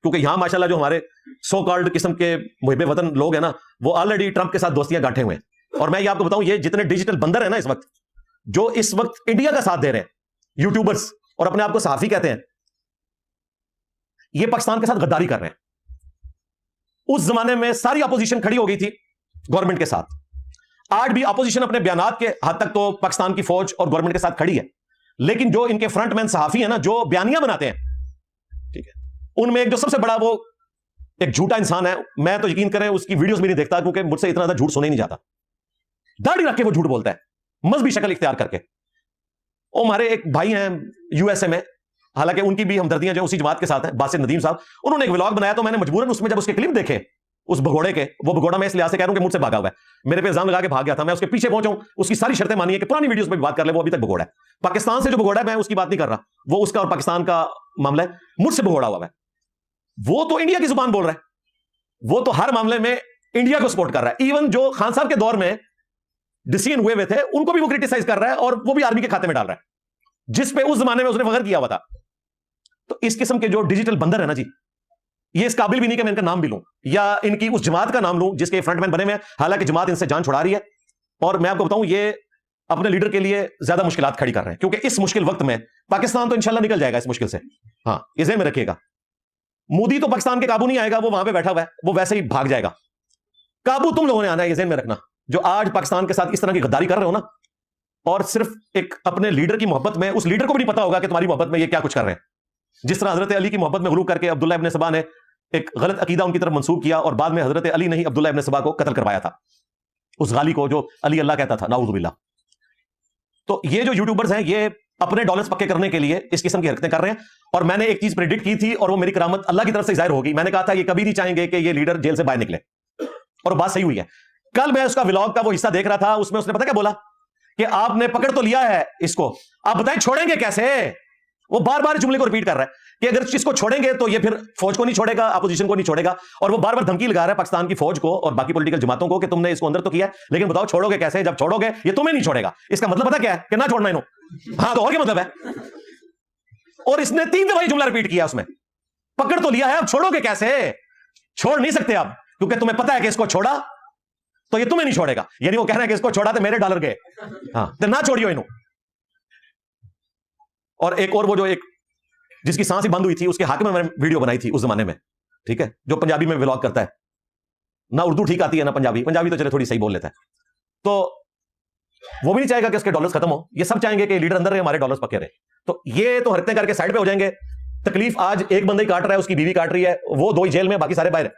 کیونکہ یہاں ماشاءاللہ جو ہمارے سو کالڈ قسم کے محب وطن لوگ ہیں نا وہ آلریڈی ٹرمپ کے ساتھ دوستیاں گانٹھے ہوئے ہیں. اور میں یہ آپ کو بتاؤں یہ جتنے ڈیجیٹل بندر ہیں نا اس وقت جو اس وقت انڈیا کا ساتھ دے رہے ہیں یوٹیوبرز اور اپنے آپ کو صحافی کہتے ہیں, یہ پاکستان کے ساتھ غداری کر رہے ہیں. اس زمانے میں ساری اپوزیشن کھڑی ہو گئی تھی گورنمنٹ کے ساتھ, آج بھی اپوزیشن اپنے بیانات کے حد تک تو پاکستان کی فوج اور گورنمنٹ کے ساتھ کھڑی ہے, لیکن جو ان کے فرنٹ مین صحافی ہیں نا جو بیانیاں بناتے ہیں, ٹھیک ہے, ان میں ایک جو سب سے بڑا وہ ایک جھوٹا انسان ہے, میں تو یقین کریں اس کی ویڈیوز بھی نہیں دیکھتا کیونکہ مجھ سے اتنا زیادہ جھوٹ سنا ہی نہیں جاتا. داڑھی رکھ کے وہ جھوٹ بولتا ہے, مذہبی شکل اختیار کر کے. وہ ہمارے ایک بھائی ہیں یو ایس اے میں, حالانکہ ان کی بھی ہمدردیاں جو اسی جماعت کے ساتھ ہیں, باسط ندیم صاحب, انہوں نے ایک ولاگ بنایا تو میں نے مجبوراً اس میں جب اس کے کلپ دیکھے اس بھگوڑے کے, وہ بھگوڑا میں اس لحاظ سے کہہ رہا ہوں کہ مجھ سے بھاگا ہوا ہے, میرے پہ الزام لگا کے بھاگ گیا تھا, میں اس کے پیچھے پہنچا ہوں, اس کی ساری شرطیں مانی ہے کہ پرانی ویڈیوز پہ بھی بات کر لیں, وہ ابھی تک بھگوڑا ہے. پاکستان سے جو بھگوڑا ہے میں اس کی بات نہیں کر رہا, وہ اس کا اور پاکستان کا معاملہ ہے, مجھ سے بھگوڑا ہوا ہے. وہ تو انڈیا کی زبان بول رہا ہے, وہ تو ہر معاملے میں انڈیا کو سپورٹ کر رہا ہے. ایون جو خان صاحب کے دور میں ڈسین ہوئے تھے ان کو بھی وہ کرٹیسائز کر رہا ہے اور وہ بھی آرمی کے کھاتے میں ڈال رہا ہے, جس پہ اس زمانے میں اس نے فخر کیا ہوا تھا. تو اس قسم کے جو ڈیجیٹل بندر ہے نا جی, یہ اس قابل بھی نہیں کہ میں ان کا نام بھی لوں یا ان کی اس جماعت کا نام لوں جس کے فرنٹ مین بنے ہوئے ہیں, حالانکہ جماعت ان سے جان چھڑا رہی ہے. اور میں آپ کو بتاؤں یہ اپنے لیڈر کے لیے زیادہ مشکلات کھڑی کر رہے ہیں, کیونکہ اس مشکل وقت میں پاکستان تو انشاءاللہ نکل جائے گا اس مشکل سے. ہاں یہ ذہن میں رکھیے گا, مودی تو پاکستان کے قابو نہیں آئے گا, وہ وہاں پہ بیٹھا ہوا ہے, وہ ویسے ہی بھاگ جائے گا. قابو تم لوگوں نے آنا ہے, یہ ذہن میں رکھنا, جو آج پاکستان کے ساتھ اس طرح کی غداری کر رہے ہو نا, اور صرف ایک اپنے لیڈر کی محبت میں, اس لیڈر کو بھی نہیں پتا ہوگا کہ تمہاری محبت میں یہ کیا کچھ کر رہے ہیں. جس طرح حضرت علی کی محبت میں غلو کر کے عبداللہ ابن سبا نے ایک غلط عقیدہ ان کی طرف منسوب کیا, اور بعد میں حضرت علی نے ہی عبداللہ ابن سبا کو قتل کروایا تھا, اس غالی کو جو علی اللہ کہتا تھا, نعوذ باللہ. تو یہ جو یوٹیوبرز ہیں یہ اپنے ڈالرز پکے کرنے کے لیے اس قسم کی حرکتیں کر رہے ہیں. اور میں نے ایک چیز پریڈکٹ کی تھی اور وہ میری کرامت اللہ کی طرف سے ظاہر ہوگی. میں نے کہا تھا یہ کبھی نہیں چاہیں گے کہ یہ لیڈر جیل سے باہر نکلے, اور بات صحیح ہوئی ہے. کل میں اس کا ولاگ کا وہ حصہ دیکھ رہا تھا, اس میں اس نے پتا کیا بولا کہ آپ نے پکڑ تو لیا ہے اس کو, آپ بتائیں چھوڑیں گے کیسے. وہ بار بار جملے کو ریپیٹ کر رہا ہے کہ اگر اس کو چھوڑیں گے تو یہ پھر فوج کو نہیں چھوڑے گا, اپوزیشن کو نہیں چھوڑے گا, اور وہ بار بار دھمکی لگا رہا ہے پاکستان کی فوج کو اور باقی پولیٹیکل جماعتوں کو کہ تم نے اس کو اندر تو کیا ہے لیکن بتاؤ چھوڑو گے کیسے, جب چھوڑو گے یہ تمہیں نہیں چھوڑے گا. اس کا مطلب پتا کیا ہے کہ نہ چھوڑنا انہوں. ہاں تو اور کیا مطلب ہے, اور اس نے 3 دفعہ یہ جملہ ریپیٹ کیا, اس میں پکڑ تو لیا ہے اب چھوڑو گے کیسے. چھوڑ نہیں سکتے آپ, کیونکہ تمہیں پتا ہے کہ اس کو چھوڑا تو یہ تمہیں نہیں چھوڑے گا. یعنی وہ کہہ رہا ہے کہ اس کو چھوڑا تو میرے ڈالر گئے, ہاں تو نہ چھوڑیو انہوں. اور ایک اور وہ جو ایک جس کی سانس ہی بند ہوئی تھی اس کے حق میں نے ویڈیو بنائی تھی اس زمانے میں, ٹھیک ہے, جو پنجابی میں ولاگ کرتا ہے, نہ اردو ٹھیک آتی ہے نہ پنجابی تو چلے تھوڑی صحیح بول لیتا ہے. تو وہ بھی نہیں چاہے گا کہ اس کے ڈالرز ختم ہو, یہ سب چاہیں گے کہ لیڈر اندر رہے, ہمارے ڈالرز پکے رہے. تو یہ تو حرکتیں کر کے سائڈ پہ ہو جائیں گے. تکلیف آج ایک بندہ ہی کاٹ رہا ہے, اس کی بیوی کاٹ رہی ہے, وہ 2 ہی جیل میں, باقی سارے باہر ہیں.